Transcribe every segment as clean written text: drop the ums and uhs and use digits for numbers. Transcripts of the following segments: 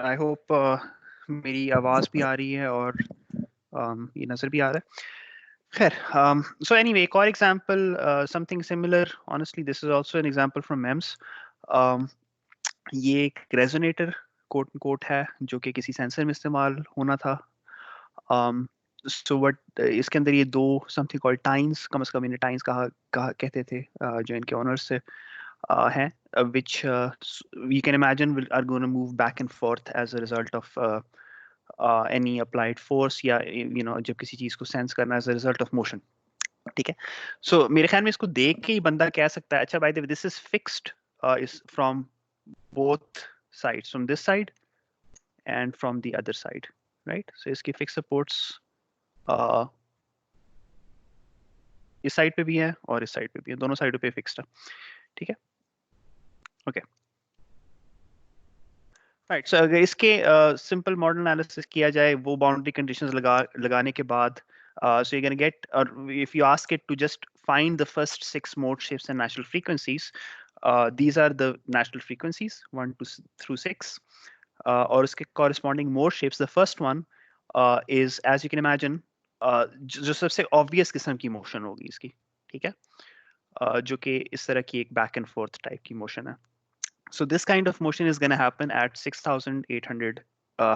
I hope मेरी आवाज भी आ रही है और ये नजर भी आ रहा है. खैर, so anyway, एक और example, something similar. Honestly, this is also an example from MEMS. Um, ये एक resonator quote unquote है जो कि किसी सेंसर में इस्तेमाल होना था. um, so what इसके अंदर ये दो something called tines, कम से कम इन्हें tines कहा कहते थे, जो इनके owners से हैं, which we can imagine are going to move back and forth as a result of any applied force या जब किसी चीज को सेंस करना as a result of motion. ठीक है. So मेरे ख्याल में इसको देख के ही बंदा कह सकता है, अच्छा by the way, this is fixed is from both sides, from this side and from the other side, right? So इसकी fixed supports इस साइड पे भी है और इस साइड पे भी है, दोनों साइडों पे फिक्स्ड है. ठीक है. ओके. राइट. सो अगर इसके सिंपल मॉडल एनालिसिस किया जाए वो बाउंड्री कंडीशंस लगाने के बाद, so you're going to get, or if you ask it to just find the first 6 mode shapes and natural frequencies, these are the natural frequencies 1 through 6, और उसके corresponding mode shapes. The first one is, as you can imagine, जो सबसे obvious किस्म की motion होगी इसकी. ठीक है. जो कि इस तरह की एक back and forth type की motion है. So this kind of motion is going to happen at 6,800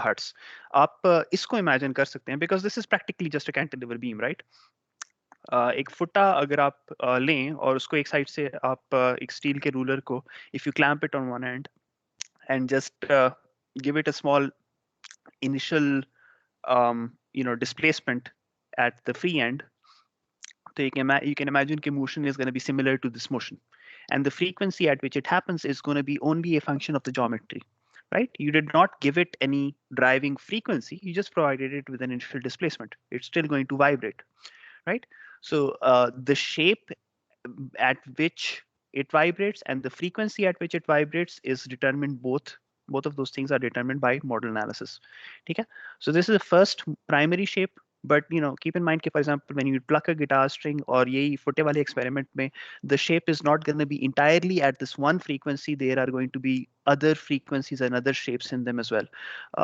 hertz. आप इसको imagine कर सकते हैं, because this is practically just a cantilever beam, right? एक फुटा अगर आप लें और उसको एक साइड से आप एक स्टील के रूलर को, if you clamp it on one end and just give it a small initial displacement at the free end, so you can imagine the motion is going to be similar to this motion. And the frequency at which it happens is going to be only a function of the geometry, right? You did not give it any driving frequency. You just provided it with an initial displacement. It's still going to vibrate, right? So the shape at which it vibrates and the frequency at which it vibrates is determined, both of those things are determined by model analysis. Okay? So this is the first primary shape. But keep in mind that, for example, when you pluck a guitar string or ye foote wale experiment mein, the shape is not going to be entirely at this one frequency. There are going to be other frequencies and other shapes in them as well.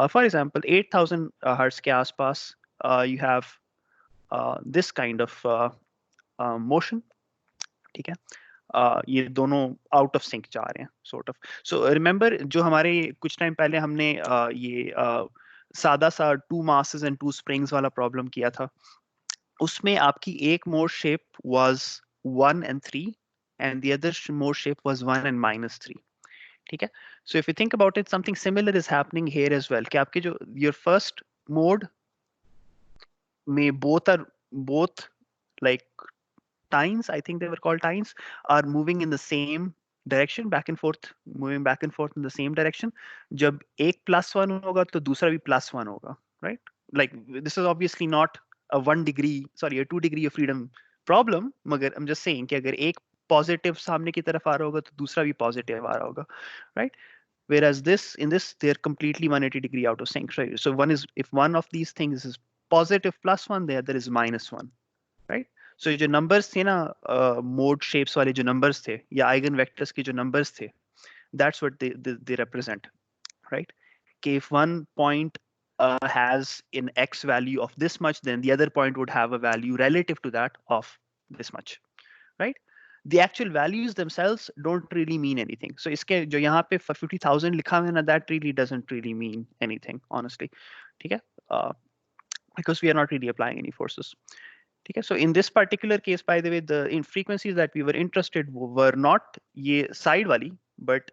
For example, 8,000 hertz ke aaspaas, you have this kind of motion. ठीक है. ये दोनों out of sink जा रहे हैं, sort of. So remember, जो हमारे कुछ टाइम पहले हमने ये सादा सा 2 masses and 2 springs वाला प्रॉब्लम किया था, उसमें आपकी एक mode shape was 1 and 3 and the other mode shape was 1 and -3. ठीक है. So if you think about it, something similar is happening here as well, कि आपके जो your first mode में both like tines, I think they were called tines, are moving in the same direction, back and forth, moving back and forth in the same direction. जब एक +1 होगा तो दूसरा भी +1 होगा, right? Like this is obviously not a 2 degree of freedom problem, मगर I'm just saying कि अगर एक positive सामने की तरफ आ रहा होगा तो दूसरा भी positive आ रहा होगा, right? Whereas in this they're completely 180 degree out of sync, right? So if one of these things is positive +1, the other is -1, right? So जो numbers थे ना, mode shapes वाले जो numbers थे या eigen vectors के जो numbers थे, that's what they represent, right? कि if one point has an x value of this much, then the other point would have a value relative to that of this much, right? The actual values themselves don't really mean anything. So इसके जो यहाँ पे 50,000 लिखा हुआ है ना, that really doesn't really mean anything, honestly. ठीक है? Because we are not really applying any forces. Okay, so in this particular case, by the way, the frequencies that we were interested were not ये side wali, but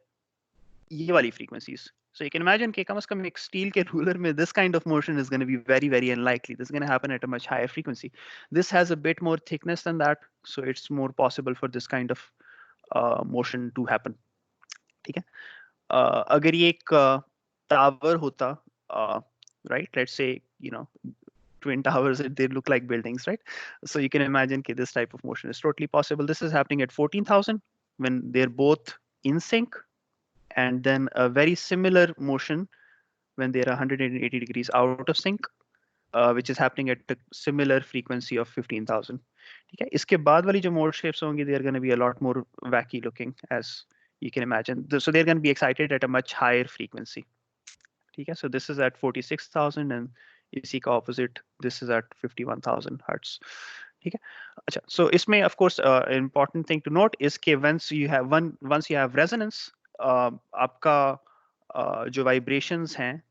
ये wali frequencies. So you can imagine कि कम से कम एक steel के ruler में this kind of motion is going to be very, very unlikely. This is going to happen at a much higher frequency. This has a bit more thickness than that, so it's more possible for this kind of motion to happen. ठीक है? अगर ये एक tower होता, right? Let's say, twin towers, they look like buildings, right? So you can imagine that this type of motion is totally possible. This is happening at 14,000 when they're both in sync, and then a very similar motion when they're 180 degrees out of sync, which is happening at a similar frequency of 15,000. Okay, इसके बाद वाली जो mode shapes होंगी, they're going to be a lot more wacky looking, as you can imagine. So they're going to be excited at a much higher frequency. ठीक है, so this is at 46,000 and इसी का opposite this is at 51,000 hertz. ठीक है, अच्छा, so इसमें of course important thing to note is कि once you have resonance, आपका जो vibrations हैं,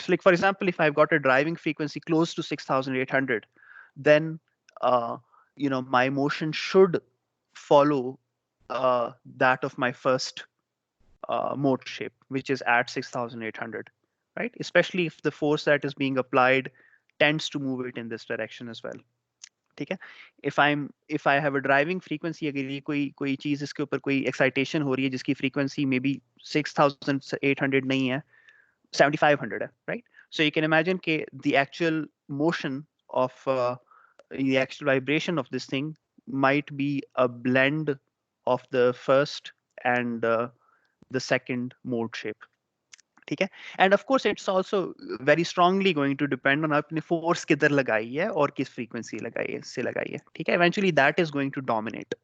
like for example, if I've got a driving frequency close to 6,800, then my motion should follow that of my first mode shape, which is at 6,800, right? Especially if the force that is being applied tends to move it in this direction as well. ठीक है, if I have a driving frequency, अगर ये कोई चीज इसके ऊपर कोई excitation हो रही है जिसकी frequency maybe 6,800 नहीं है, 7,500 है, right? So you can imagine कि the actual motion of the actual vibration of this thing might be a blend of the first and the second mode shape. ठीक है, and of course it's also very strongly going to depend on आपने force किधर लगाई है और किस frequency लगाई है, से लगाई है. ठीक है, eventually that is going to dominate.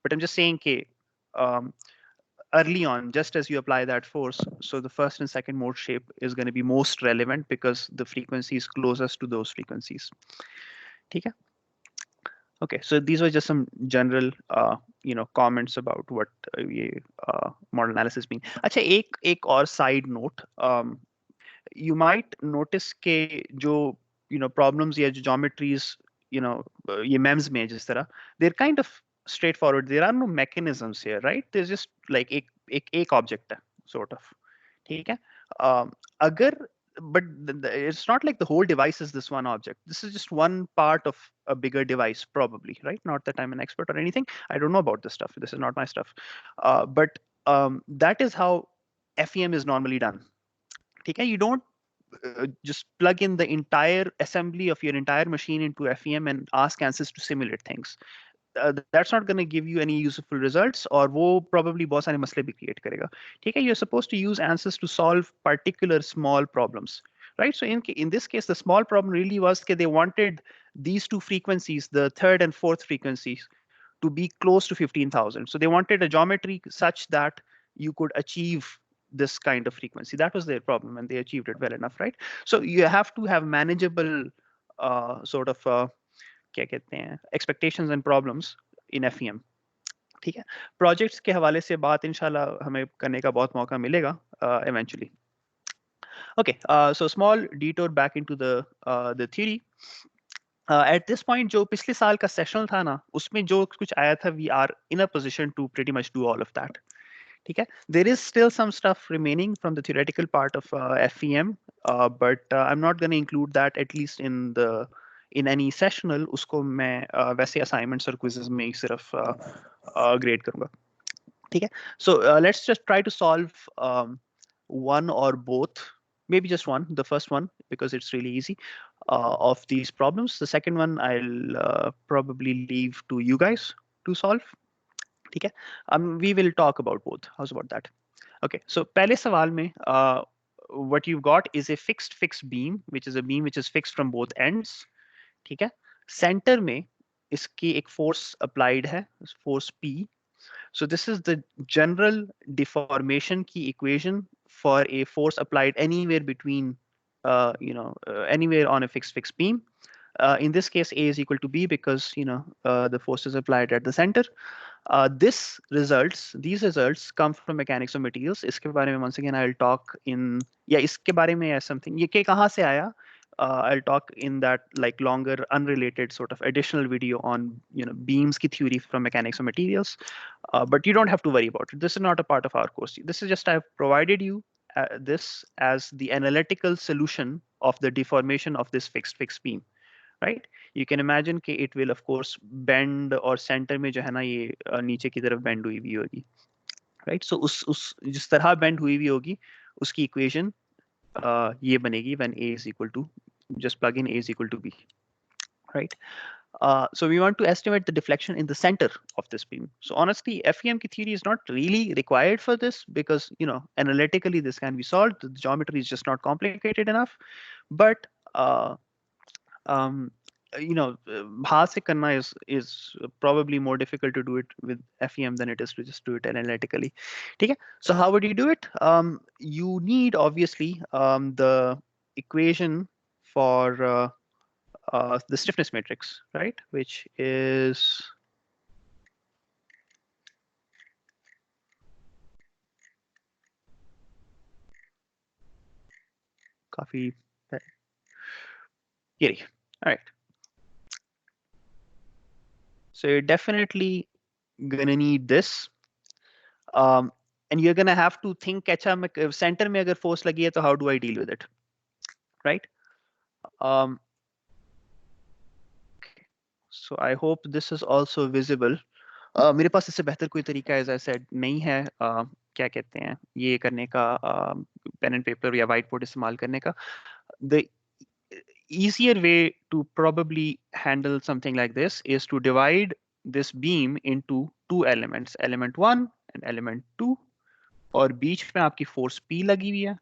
But I'm just saying कि um, early on, just as you apply that force, so the first and second mode shape is going to be most relevant because the frequency is closest to those frequencies. ठीक है? Okay, so these were just some general, comments about what model analysis mean. अच्छा, एक और side note, you might notice के जो problems या जो geometries, ये MEMS में जिस तरह, they're kind of straightforward. There are no mechanisms here, right? There's just like एक object है, sort of. ठीक है? अगर but it's not like the whole device is this one object. This is just one part of a bigger device, probably, right? Not that I'm an expert or anything. I don't know about this stuff. This is not my stuff. But that is how FEM is normally done. Okay, you don't just plug in the entire assembly of your entire machine into FEM and ask ANSYS to simulate things. That's not going to give you any useful results, or वो probably बहुत सारे मसले भी create करेगा. ठीक है, you're supposed to use ANSYS to solve particular small problems, right? So in this case, the small problem really was that they wanted these two frequencies, the third and fourth frequencies, to be close to 15,000. So they wanted a geometry such that you could achieve this kind of frequency. That was their problem, and they achieved it well enough, right? So you have to have manageable sort of क्या कहते हैं expectations and problems in FEM. ठीक है, projects के हवाले से बात इंशाल्लाह हमें करने का बहुत मौका मिलेगा eventually. Okay, so small detour back into the theory. At this point जो पिछले साल का सेशन था ना, उसमें जो कुछ आया था, we are in a position to pretty much do all of that. ठीक है, there is still some stuff remaining from the theoretical part of FEM, but I'm not going to include that, at least in any sessional. उसको मैं वैसे assignments और quizzes में ही सिर्फ grade करूँगा. ठीक है, so let's just try to solve one or both, maybe just one, the first one, because it's really easy, of these problems. The second one I'll probably leave to you guys to solve. ठीक है, we will talk about both. How's about that? Okay, so पहले सवाल में what you've got is a fixed beam, which is a beam which is fixed from both ends. ठीक है, center में इसकी एक force applied है, force P. So this is the general deformation key equation for a force applied anywhere between, anywhere on a fixed beam. In this case, A is equal to B because the force is applied at the center. These results come from mechanics of materials. इसके बारे में once again I'll talk in, इसके बारे में है something. ये के कहाँ से आया? I'll talk in that like longer unrelated sort of additional video on beams ki theory from mechanics of materials, but you don't have to worry about it. This is not a part of our course. This is just I've provided you this as the analytical solution of the deformation of this fixed beam, right? You can imagine कि it will of course bend, और center में जो है ना ये नीचे की तरफ bend हुई हुई होगी, right? So उस जिस तरह bend हुई हुई होगी उसकी equation ये बनेगी when A is equal to, just plug in A is equal to B, right? So we want to estimate the deflection in the center of this beam. So honestly, FEM theory is not really required for this because analytically this can be solved. The geometry is just not complicated enough. But हाथ से करना is probably more difficult to do it with FEM than it is to just do it analytically. ठीक है? So how would you do it? You need obviously the equation for the stiffness matrix, right? Which is काफी ये रही. All right. So you're definitely gonna need this. And you're gonna have to think अच्छा center में अगर force लगी है तो how do I deal with it, right? Um, so I hope this is also visible. मेरे पास इससे बेहतर कोई तरीका as I said नहीं है क्या कहते हैं ये करने का पेन एंड पेपर या व्हाइट बोर्ड इस्तेमाल करने का. The easier way to probably handle something like this is to divide this beam into two elements, element 1 and element 2, और बीच में आपकी फोर्स P लगी हुई है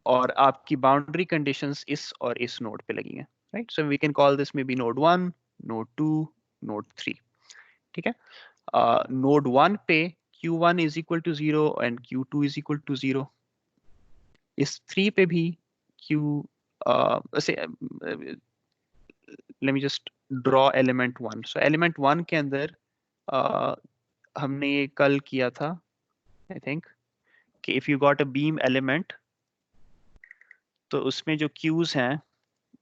और आपकी बाउंड्री कंडीशंस इस और इस नोड पे लगी हैं, right? So we can call this maybe node 1, node 2, node 3. ठीक है? नोड 1 पे Q1 is equal to 0 and Q2 is equal to 0. इस 3 पे भी Q say let me just draw element 1. So element 1 के अंदर हमने ये कल किया था I think कि if you got a beam element तो उसमें जो Qs हैं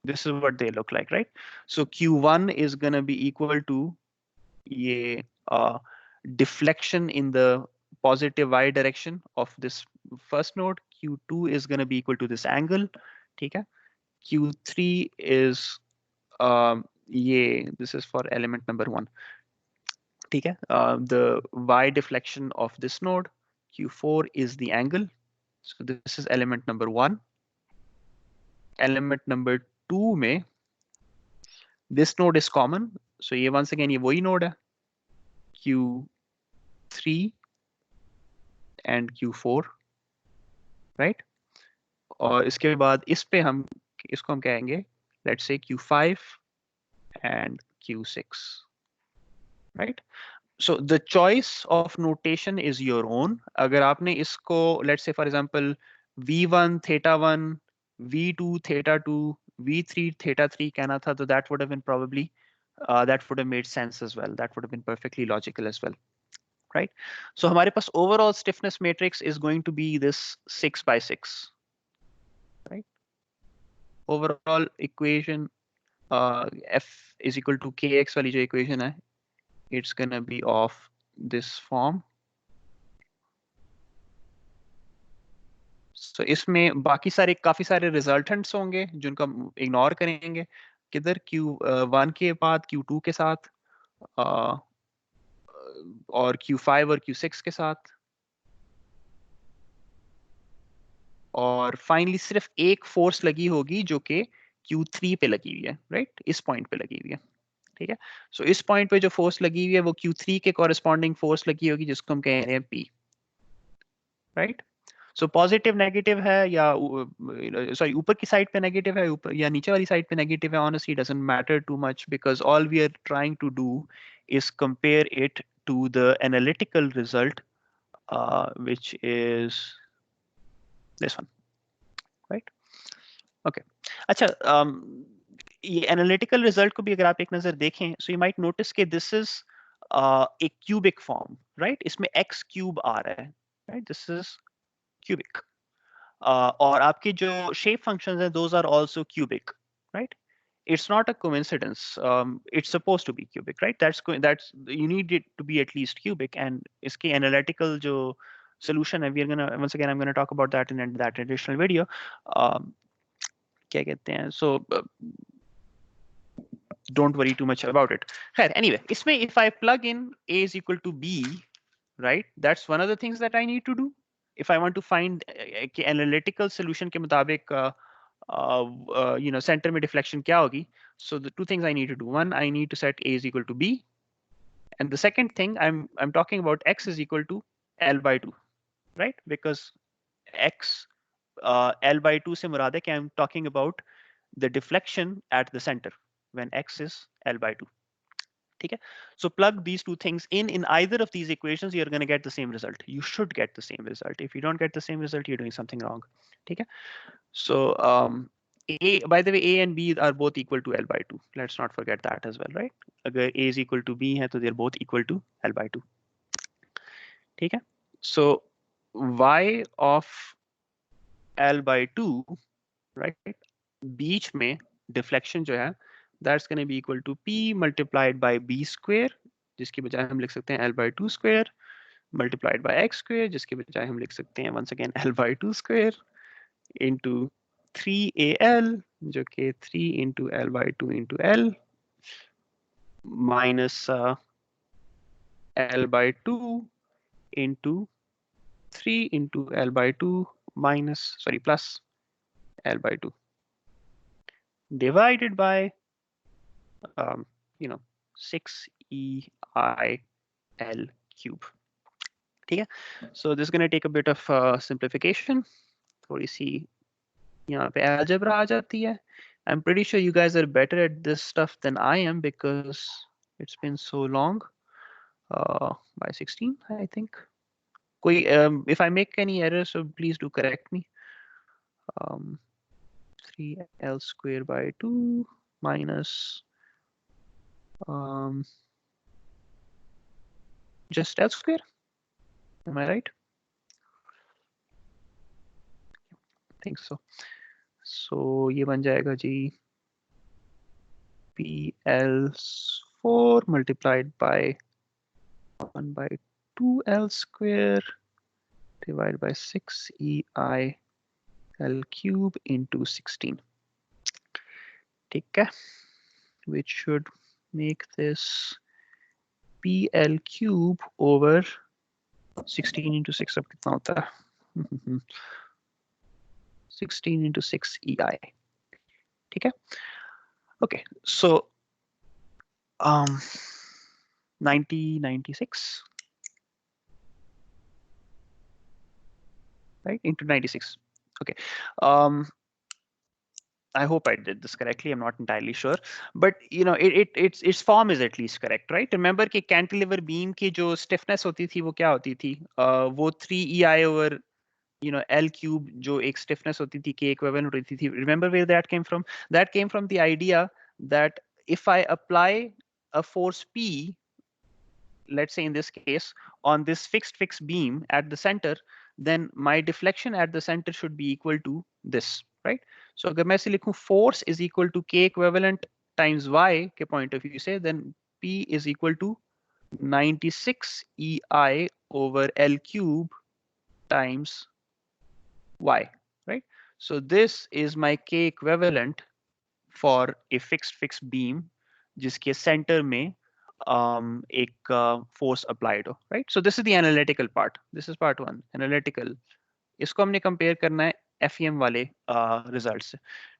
this is what they look like, right? So Q1 is gonna be equal to ये deflection in the positive y direction of this first node. Q2 is gonna be equal to this angle. ठीक है? Q3 is ये this is for element number 1. ठीक है? The y deflection of this node. Q4 is the angle. So this is element number 1. Element number 2 में this node is common. So ये once again ये वही node है. Q3 and Q4, right? और इसके बाद इस पे हम इसको हम कहेंगे let's say Q5 and Q6, right? So the choice of notation is your own. अगर आपने इसको let's say for example V1 theta 1, V2 theta 2, V3 theta 3 कहना था तो that would have been probably that would have made sense as well. That would have been perfectly logical as well, right? So हमारे पास overall stiffness matrix is going to be this 6 by 6, right? Overall equation F is equal to kx वाली जो equation है, it's gonna be of this form. So इसमें बाकी सारे काफी सारे रिजल्टेंट्स होंगे जिनको हम इग्नोर करेंगे. किधर Q1 के बाद Q2 के साथ और Q5 और Q6 के साथ, और फाइनली सिर्फ एक फोर्स लगी होगी जो कि Q3 पे लगी हुई है, राइट? इस पॉइंट पे लगी हुई है. ठीक है? सो इस पॉइंट पे जो फोर्स लगी हुई है वो Q3 के कॉरेस्पॉन्डिंग फोर्स लगी होगी जिसको हम कह रहे हैं P, right? So positive negative है या सॉरी ऊपर की साइड पे नेगेटिव है ऊपर या नीचे वाली साइड पे नेगेटिव है, honestly doesn't matter too much because all we are trying to do is compare it to the analytical result which is this one, right? Okay. अच्छा, ये एनालिटिकल रिजल्ट को भी अगर आप एक नजर देखें सो यू माइट नोटिस कि this is a cubic form, right? इसमें x क्यूब आ रहा है, राइट? This is cubic. और आपके जो शेप फंक्शंस हैं those are also cubic, right? It's not a coincidence. It's supposed to be cubic, right? That's you need it to be at least cubic. And इसके analytical जो solution है, we are gonna once again I'm gonna talk about that in that additional video. क्या कहते हैं? So don't worry too much about it. Anyway, इसमें if I plug in A is equal to B, right? That's one of the things that I need to do if I want to find analytical solution के मुताबिक center में deflection क्या होगी. So the two things I need to do: one, I need to set A is equal to B, and the second thing I'm talking about X is equal to L by 2, right? Because X L by 2 से मुराद है कि I'm talking about the deflection at the center, when x is L by 2. Okay, so plug these two things in either of these equations, you're going to get the same result. You should get the same result. If you don't get the same result, you're doing something wrong. Okay, so by the way, A and B are both equal to L by 2. Let's not forget that as well, right? Agar A is equal to B hai, so they're both equal to L by 2. Okay, so y of L by 2, right? बीच में deflection जो है, that's going to be equal to P multiplied by B square, जिसकी बजाय हम लिख सकते हैं L by 2 square, multiplied by X square, जिसकी बजाय हम लिख सकते हैं once again L by 2 square, into 3AL, जो कि 3 into L by 2 into L, minus L by 2 into 3 into L by 2 plus L by 2, divided by 6EIL cube. ठीक है, so this is going to take a bit of simplification. थोड़ी सी यहाँ पे algebra आ जाती है. I'm pretty sure you guys are better at this stuff than I am because it's been so long. By 16, I think. If I make any errors, so please do correct me. 3L square by 2 minus just L square. Am I right? I think so. So ये बन जाएगा जी PL4 multiplied by 1 by 2L square divided by 6EIL cube into 16. ठीक है, which should make this PL cube over 16 into 6 अब कितना होता है? 16 into 6 EI. ठीक है? Okay, so 96, right? Into 96. Okay. I hope I did this correctly. I'm not entirely sure, but its form is at least correct, right? Remember कि cantilever beam की जो stiffness होती थी वो क्या होती थी? वो 3EI over L cube जो एक stiffness होती थी K equivalent होती थी. Remember where that came from? That came from the idea that if I apply a force P, let's say in this case, on this fixed beam at the center, then my deflection at the center should be equal to this, right? So अगर मैं ऐसे लिखूं force is equal to K equivalent times Y के point of view से, then P is equal to 96 EI over L cube times Y, right? So this is my K equivalent for a fixed beam जिसके center में एक force applied हो, right? So this is the analytical part. This is part 1, analytical. इसको हमने compare करना है FEM वाले results से,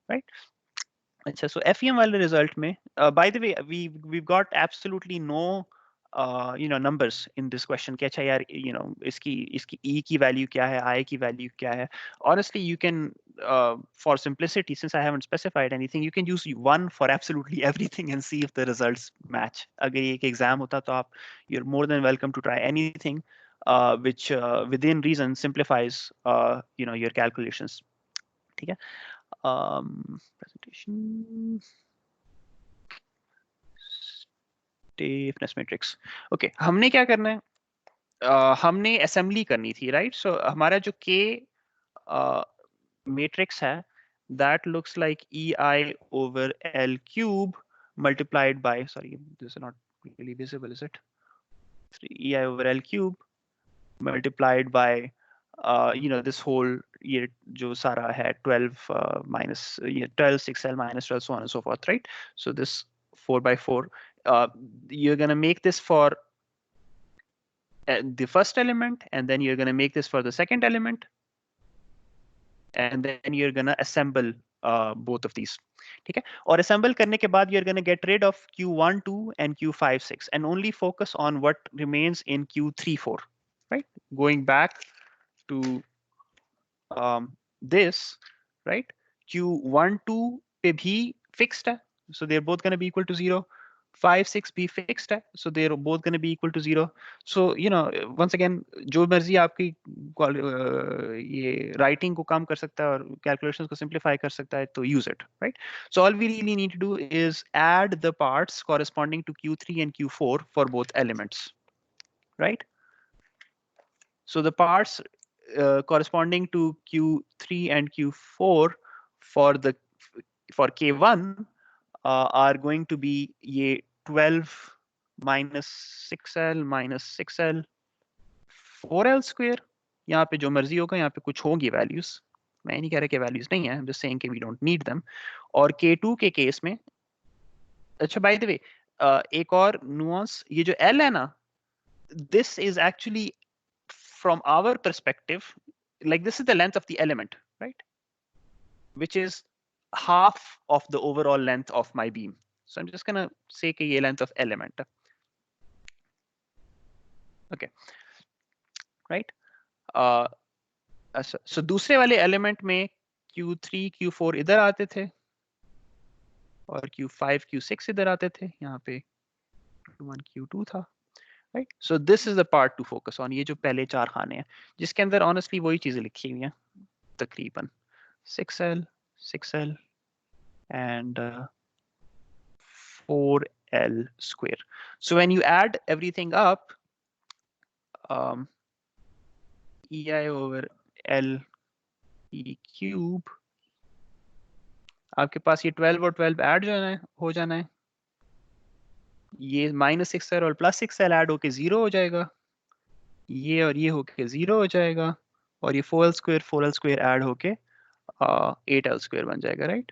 right? अच्छा, so FEM वाले result में, by the way, we've got absolutely no numbers in this question कि अच्छा यार इसकी E की value क्या है, I की value क्या है. Honestly, you can for simplicity, since I haven't specified anything, you can use 1 for absolutely everything and see if the results match. अगर ये एक exam होता तो आप you're more than welcome to try anything which within reason simplifies your calculations. ठीक है? Presentation. Stiffness matrix. Okay, हमने क्या करना है? हमने assembly करनी थी, right? So हमारा जो K matrix है, that looks like EI over L cube multiplied by, sorry, this is not really visible, is it? 3EI over L cube multiplied by this whole ये जो सारा है 12 minus 12 6L minus 12 so on and so forth, right? So this 4 by 4, you're gonna make this for the first element, and then you're gonna make this for the second element, and then you're gonna assemble both of these. ठीक है? और assemble करने के बाद you're gonna get rid of Q12 and Q56 and only focus on what remains in Q34, right? Going back to this, right? Q12 पे भी fixed है, so they're both going to be equal to 0. 5 6 भी fixed है, so they're both going to be equal to 0. So once again, जो मर्जी आपकी ये writing को कम कर सकता है और calculations को simplify कर सकता है, तो use it, right? So all we really need to do is add the parts corresponding to Q3 and Q4 for both elements, right? So the parts corresponding to Q3 and Q4 for K1 are going to be ये 12 minus 6L minus 6L 4L square. यहाँ पे जो मर्जी होगा, यहाँ पे कुछ होंगी values. मैं नहीं कह रहा कि values नहीं है, I'm just saying कि we don't need them. और K2 के केस में, अच्छा by the way, एक और nuance, ये जो L है ना, this is actually from our perspective, like this is the length of the element, right? Which is half of the overall length of my beam. So I'm just gonna say कि ये length of element. Okay, right? So दूसरे वाले element में Q3, Q4 इधर आते थे और Q5, Q6 इधर आते थे. यहाँ पे Q1, Q2 था. Right? So this is the part to focus on. ये जो पहले चार खाने हैं, जिसके अंदर honestly वही चीजें लिखी हुई हैं तकरीबन 6L, 6L and 4L square. So when you add everything up, EI over L E cube, आपके पास ये 12 और 12 ऐड हो जाना है. ये -6L और +6L ऐड होके 0 हो जाएगा. ये और ये होके 0 हो जाएगा. और ये 4L square ऐड होके 8L square बन जाएगा, right?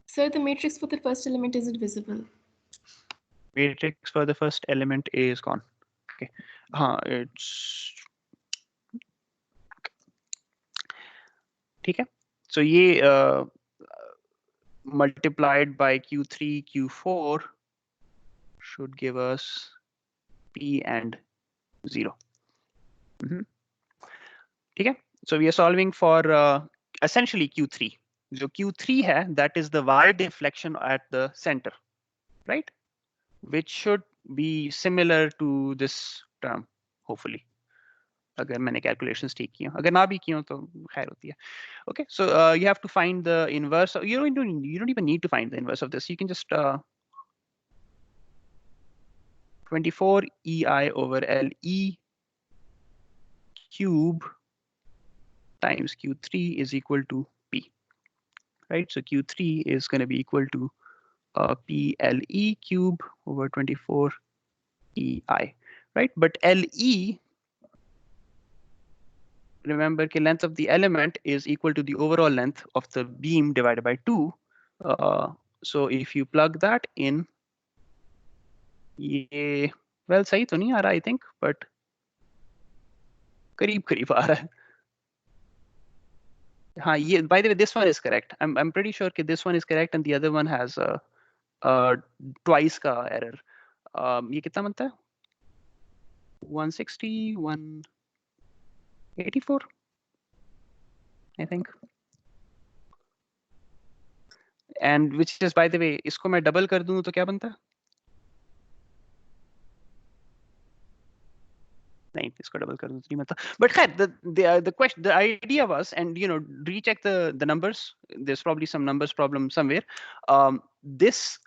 Sir, the matrix for the first element, is it visible? Matrix for the first element is gone. Okay. It's ठीक है. So ये multiplied by Q3, Q4 should give us P and 0. ठीक है. So we are solving for essentially Q3. जो Q3 है, that is the Y deflection at the center, right? Which should be similar to this term, hopefully. अगर मैंने calculations ठीक की हो, अगर ना भी की हो तो खैर होती है. Okay, so you have to find the inverse. You don't even need to find the inverse of this. You can just 24 EI over LE cube times Q3 is equal to P, right? So Q3 is going to be equal to PLE cube over 24 EI, right? But LE, remember the length of the element is equal to the overall length of the beam divided by 2. So if you plug that in, ये well सही तो नहीं आ रहा, I think, but करीब आ रहा है. हाँ, ये by the way, this one is correct. I'm pretty sure that this one is correct and the other one has twice का error. ये कितना बनता है? 160, 184, I think. And which is, by the way, इसको मैं double कर दूं तो क्या बनता है? नहीं, इसको double कर दूं तो नहीं बनता. But खैर, the question, the idea was, and recheck the numbers. There's probably some numbers problem somewhere. This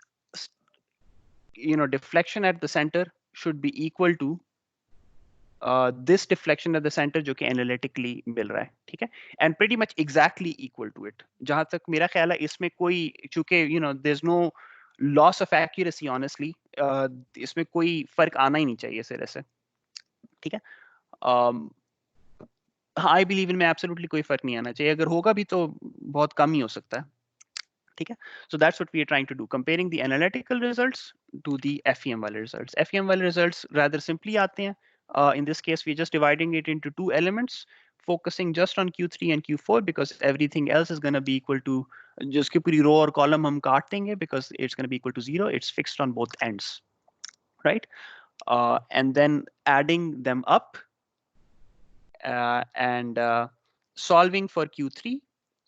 deflection at the center should be equal to this deflection at the center जो कि analytically मिल रहा है, ठीक है? And pretty much exactly equal to it. जहाँ तक मेरा ख्याल है, इसमें कोई, चूंकि there's no loss of accuracy, honestly, इसमें कोई फर्क आना ही नहीं चाहिए सिरे से, ठीक है? I believe इनमें absolutely कोई फर्क नहीं आना चाहिए. अगर होगा भी तो बहुत कम ही हो सकता है, ठीक है? So that's what we are trying to do, comparing the analytical results to the FEM वाले results. FEM वाले results rather simply आते हैं. In this case, we're just dividing it into two elements, focusing just on Q3 and Q4 because everything else is going to be equal to, जिसकी पूरी row और column हम काट देंगे because it's going to be equal to 0. It's fixed on both ends, right? And then adding them up and solving for Q3.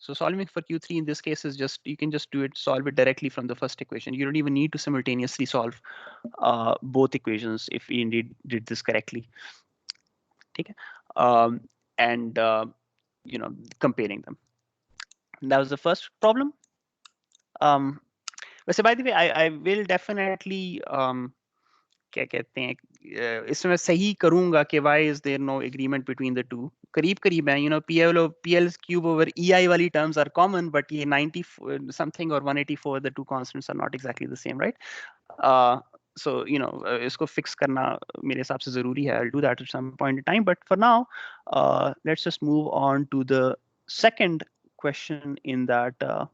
So solving for Q3 in this case is just, you can just solve it directly from the first equation. You don't even need to simultaneously solve both equations if we indeed did this correctly. Okay. And comparing them. That was the first problem. वैसे by the way, I will definitely क्या कहते हैं इसमें मैं सही करूंगा कि why is there no agreement between the two. करीब करीब है, PL cube over EI वाली terms are common, but ये 90 something or 184, the two constants are not exactly the same, right? So इसको fix करना मेरे हिसाब से जरूरी है. I'll do that at some point in time, but for now let's just move on to the second question in that.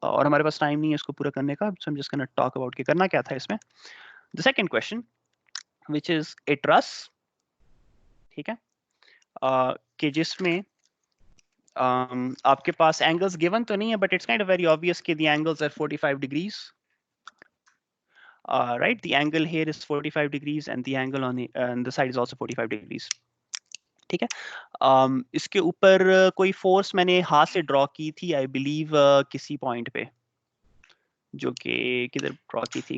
और हमारे पास time नहीं है इसको पूरा करने का, so I'm just going to talk about कि करना क्या था इसमें. The second question, which is a truss, ठीक है, कि जिसमें आपके पास angles given तो नहीं है, but it's kind of very obvious कि the angles are 45 degrees. Right, the angle here is 45 degrees and the angle on the side is also 45 degrees. ठीक है. इसके ऊपर कोई फोर्स मैंने हाथ से ड्रॉ की थी, आई बिलीव किसी पॉइंट पे, जो कि किधर ड्रॉ की थी.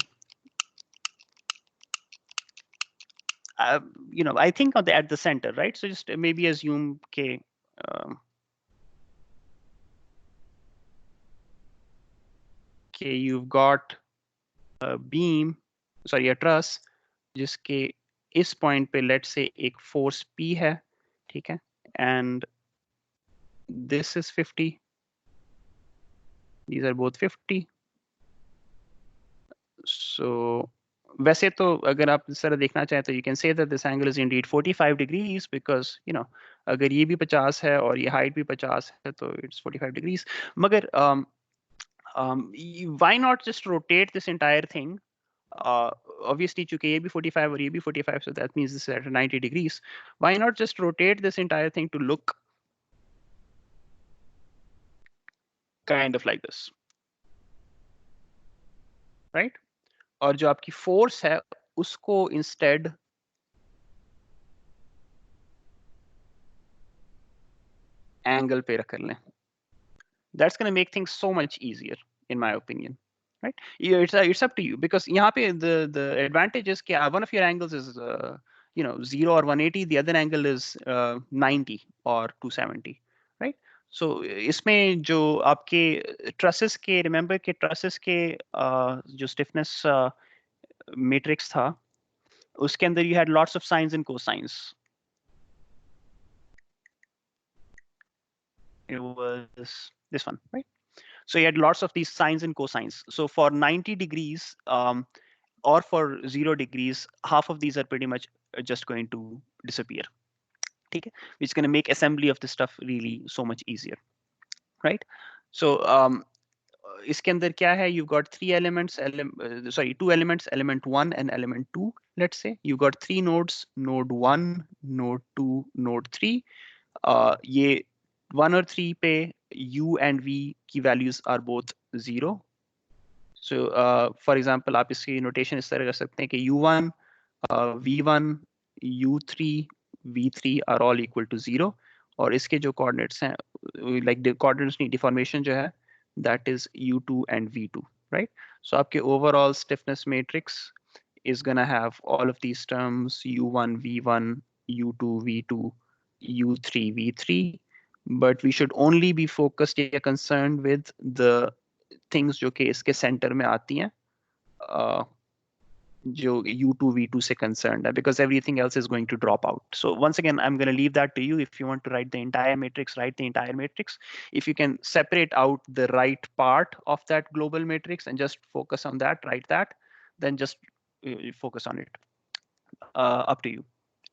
I think at the center, right? So just maybe assume कि you've got a beam, sorry, a truss, जिसके इस पॉइंट पे let's say एक फोर्स P है, ठीक है, and this is 50. These are both 50. So वैसे तो अगर आप इस तरह देखना चाहें तो you can say that this angle is indeed 45 degrees because अगर ये भी 50 है और ये height भी 50 है तो it's 45 degrees. मगर why not just rotate this entire thing? Obviously चूंकि ये भी 45 और ये भी 45, so that means this is at 90 degrees. Why not just rotate this entire thing to look kind of like this, right? और जो आपकी फोर्स है उसको इंस्टेड एंगल पे रख लें. That's going to make things so much easier, in my opinion, right? It's up to you, because यहाँ पे the advantage is कि one of your angles is 0 or 180, the other angle is 90 or 270, right? So इसमें जो आपके trusses के, remember कि trusses के जो stiffness matrix था, उसके अंदर you had lots of sines and cosines. It was this one, right? So you had lots of these sines and cosines. So for 90 degrees or for 0 degrees, half of these are pretty much just going to disappear. Okay, which is going to make assembly of this stuff really so much easier, right? So इसके अंदर क्या है? You've got three elements, two elements, element 1 and element 2. Let's say you've got three nodes, node 1, node 2, node 3. ये 1 और 3 पे u and v की values are both 0. So for example, आप इसकी notation इस तरह कर सकते हैं कि u1, v1, u3, v3 are all equal to 0. और इसके जो coordinates हैं, like the coordinates नहीं, deformation जो है, that is u2 and v2, right? So आपके overall stiffness matrix is gonna have all of these terms, u1, v1, u2, v2, u3, v3, but we should only be focused या concerned with the things जो कि इसके center में आती हैं, जो u2, v2 से concerned है, because everything else is going to drop out. So once again, I'm going to leave that to you. If you want to write the entire matrix, write the entire matrix. If you can separate out the right part of that global matrix and just focus on that, write that, then just focus on it. Up to you.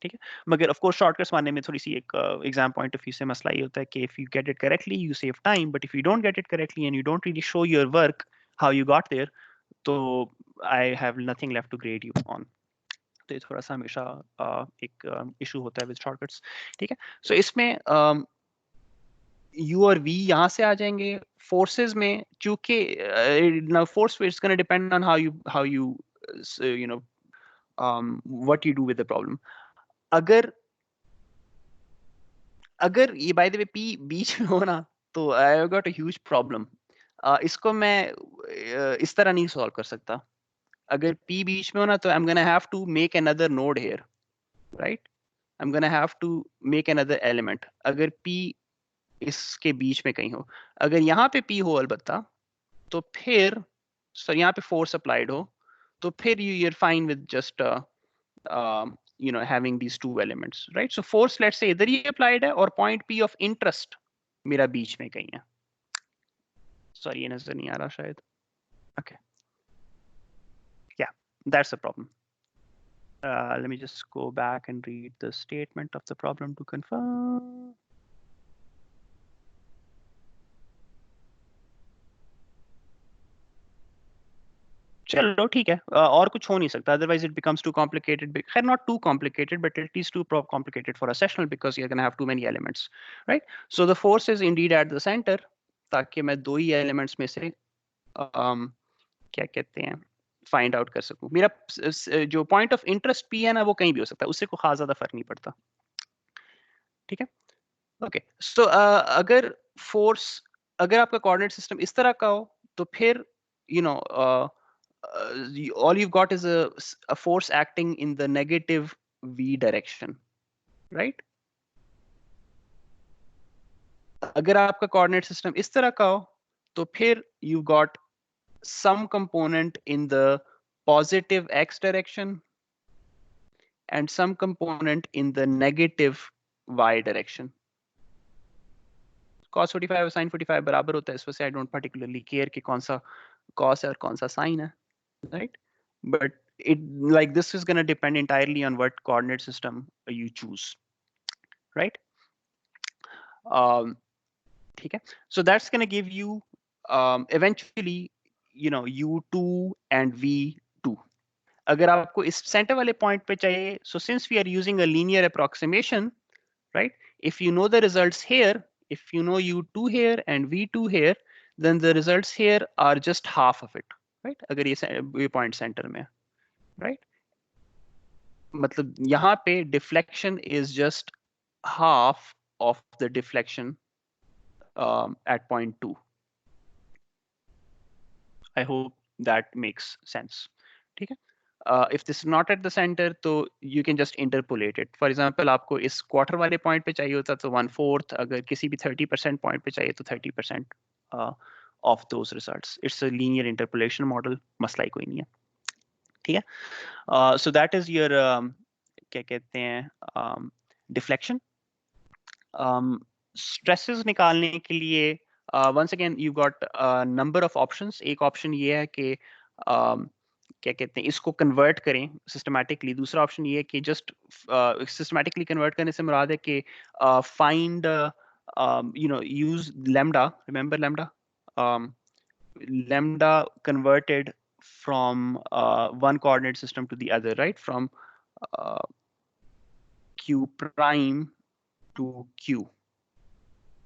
ठीक है, मगर of course shortcuts मानने में थोड़ी सी एक exam point of view से मसला ये होता है कि if you get it correctly you save time, but if you don't get it correctly and you don't really show your work how you got there, तो I have nothing left to grade you on. तो ये थोड़ा सा हमेशा एक issue होता है with shortcuts. ठीक है, so इसमें u और v यहाँ से आ जाएंगे. Forces में चूंकि now force is going to depend on how you what you do with the problem. अगर ये by the way p बीच में हो ना, तो I got a huge problem. इसको मैं इस तरह नहीं सॉल्व कर सकता। अगर P बीच में हो ना तो I'm gonna have to make another node here, right? I'm gonna have to make another element. अगर P इसके बीच में कहीं हो, अगर यहाँ पे P हो अलबत्ता, तो फिर यहाँ पे force applied हो, तो फिर you're fine with just having these two elements, right? So force let's say इधर ही applied है और point P of interest मेरा बीच में कहीं है। Sorry ये नजर नहीं आ रहा शायद। Okay, yeah, that's the problem. Let me just go back and read the statement of the problem to confirm. चलो ठीक है, और कुछ हो नहीं सकता, otherwise it becomes too complicated. खैर not too complicated, but at least too complicated for a sessional because you're gonna have too many elements, right? So the force is indeed at the center, ताकि मैं दो ही elements में से क्या कहते हैं find out कर सकूं। मेरा जो पॉइंट ऑफ इंटरेस्ट P है ना वो कहीं भी हो सकता है, उससे कोई खास ज्यादा फर्क नहीं पड़ता। ठीक है, ओके। सो अगर फोर्स, अगर आपका कोऑर्डिनेट सिस्टम इस तरह का हो तो फिर you know all you've got is a force acting in the negative v direction, right? अगर आपका कोऑर्डिनेट सिस्टम इस तरह का हो तो फिर you've got some component in the positive x direction and some component in the negative y direction. cos 45 और sin 45 बराबर होता है, इस वजह से I don't particularly care कि कौन सा cos है और कौन सा sin है, right? But it like this is going to depend entirely on what coordinate system you choose, right? ठीक है, so that's going to give you eventually u2 and v2. अगर आपको इस सेंटर वाले पॉइंट पे चाहिए, so since we are using a linear approximation, right? If you know the results here, if you know u2 here and v2 here, then the results here are just half of it, right? अगर ये point centre में, right? मतलब यहाँ पे deflection is just half of the deflection at point 2. I hope that makes sense. ठीक है? If this is not at the center, तो you can just interpolate it. For example, आपको इस quarter वाले point पे चाहिए होता तो 1/4, अगर किसी भी 30% point पे चाहिए तो 30% of those results. It's a linear interpolation model, मसला ही कोई नहीं है। ठीक है? So that is your क्या कहते हैं deflection. Stresses निकालने के लिए once again you've got a number of options. एक option ये है कि क्या कहते हैं इसको convert करें systematically. दूसरा option ये है कि just systematically convert करने से मुराद है कि find use lambda. Remember lambda? Lambda converted from one coordinate system to the other, right? From q prime to q,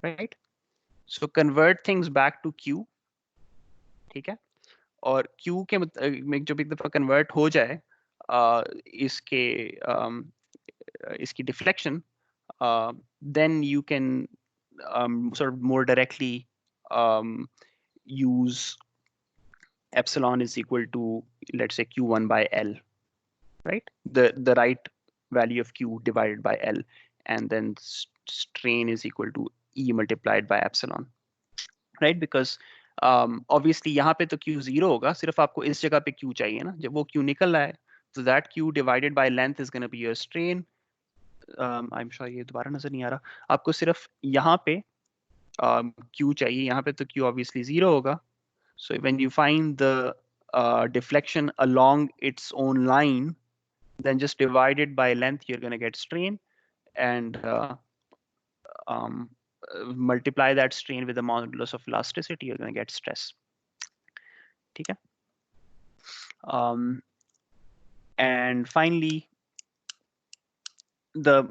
right? So convert things back to q, ठीक है? और q के में जब एक दफा convert हो जाए इसके इसकी deflection, then you can sort of more directly use epsilon is equal to, let's say, q1 by L, right? The right value of q divided by L, and then strain is equal to E multiplied by epsilon, right? Because obviously यहाँ पे तो q 0 होगा, सिर्फ आपको इस जगह पे q चाहिए ना, जब वो q निकल रहा है तो that q divided by length is going to be your strain. I'm sure ये दोबारा नजर नहीं आ रहा, आपको सिर्फ यहाँ पे q चाहिए, यहाँ पे तो q obviously 0 होगा. So when you find the deflection along its own line, then just divide it by length, you're going to get strain, and multiply that strain with the modulus of elasticity, you're going to get stress. ठीक है? And finally, the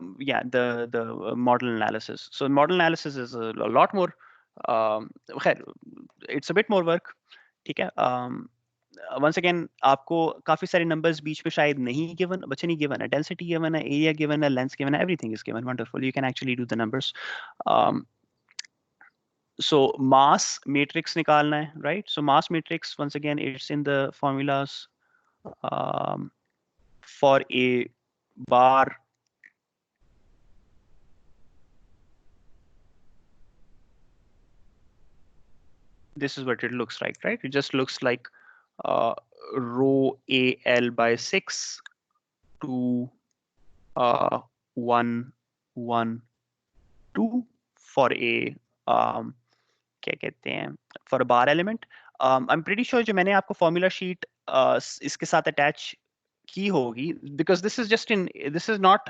model analysis. So model analysis is a lot more. It's a bit more work. ठीक है? Once again, आपको काफी सारे numbers बीच में शायद नहीं given, बच्चे नहीं given है, density given है, area given है, length given है, everything is given. Wonderful. You can actually do the numbers. So mass matrix निकालना है, right? So mass matrix, once again, it's in the formulas for a bar. This is what it looks like, right? It just looks like rho AL by 6 to 1, 1, 2 for a क्या कहते हैं for a bar element. I'm pretty sure जो मैंने आपको formula sheet इसके साथ attach की होगी, because this is not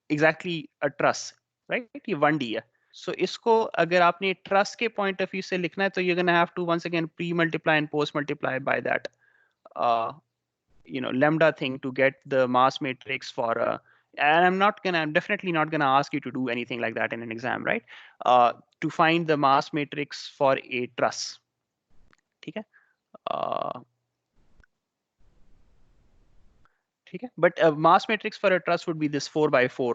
exactly a truss, right? ये 1D है. So इसको अगर आपने truss के point of view से लिखना है तो you're gonna have to once again pre-multiply and post-multiply by that lambda thing to get the mass matrix for a, and I'm definitely not gonna ask you to do anything like that in an exam, right? To find the mass matrix for a truss. ठीक है? ठीक है? But a mass matrix for a truss would be this 4x4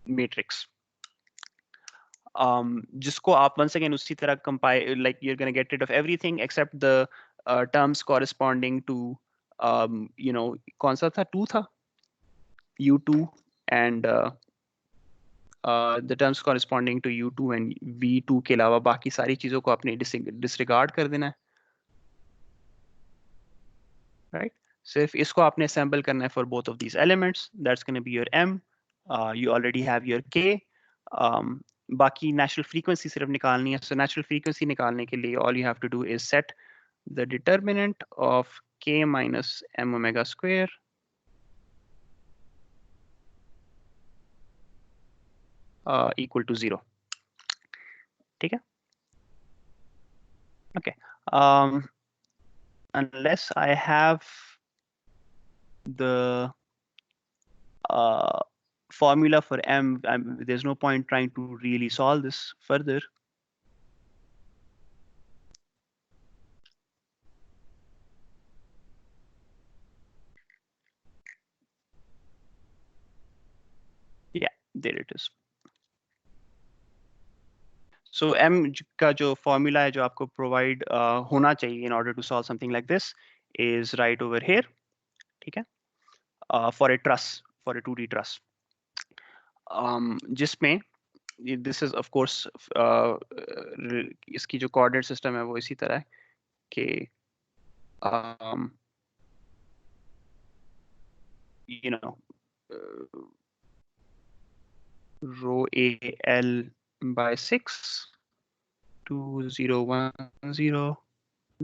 matrix. जिसको आप once again उसी तरह compile, like you're gonna get rid of everything except the terms corresponding to कौन सा था, 2 था, U2 and the terms corresponding to U2 and V2 के अलावा बाकी सारी चीजों को आपने disregard कर देना है, right? So if इसको आपने assemble करना है for both of these elements, that's going to be your M. You already have your K. बाकी natural frequency सिर्फ निकालनी है. So natural frequency निकालने के लिए all you have to do is set the determinant of K minus M omega square equal to 0. ठीक है? Okay. Unless I have the formula for M, there's no point trying to really solve this further. Yeah, there it is. So M का जो formula है जो आपको provide होना चाहिए in order to solve something like this is right over here. ठीक है? For a truss, for a 2D truss. जिसमें this is of course इसकी जो coordinate system है वो इसी तरह है कि rho AL by 6 2 0 1 0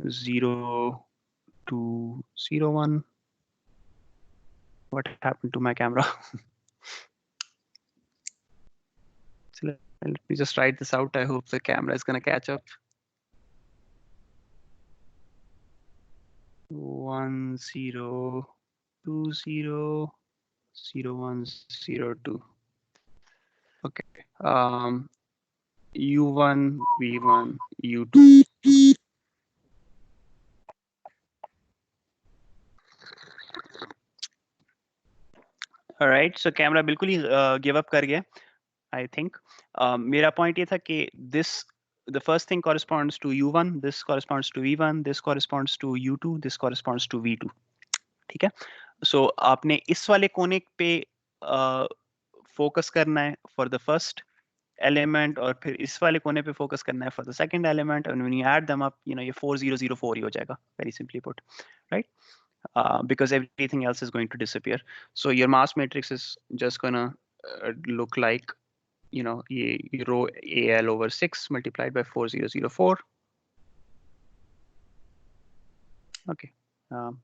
0 2 0 1. What happened to my camera? So let me just write this out. I hope the camera is going to catch up. 1 0 2 0 0 1 0 2. Okay. U1 V1 U2. All right. So camera बिल्कुल ही give up कर गया, I think. मेरा point ये था कि the first thing corresponds to U1, this corresponds to V1, this corresponds to U2, this corresponds to V2. ठीक है? So आपने इस वाले कोने पे focus करना है for the first element और फिर इस वाले कोने पे focus करना है for the second element, and when you add them up, ये 4004 ही हो जाएगा, very simply put, right? Because everything else is going to disappear. So your mass matrix is just gonna look like ये rho AL over 6 multiplied by 4004. Okay,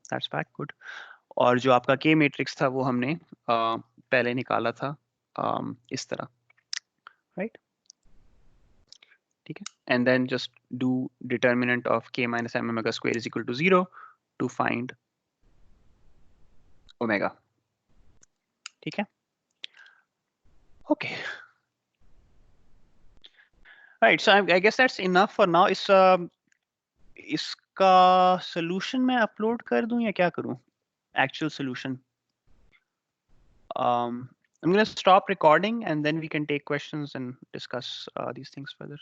that's back, good. और जो आपका K matrix था वो हमने पहले निकाला था इस तरह, right? ठीक है? And then just do determinant of K minus M omega square is equal to 0 to find omega. ठीक है? Okay. Right, so I guess that's enough for now. इसका solution मैं upload कर दूं या क्या करूं? Actual solution. I'm going to stop recording and then we can take questions and discuss these things further.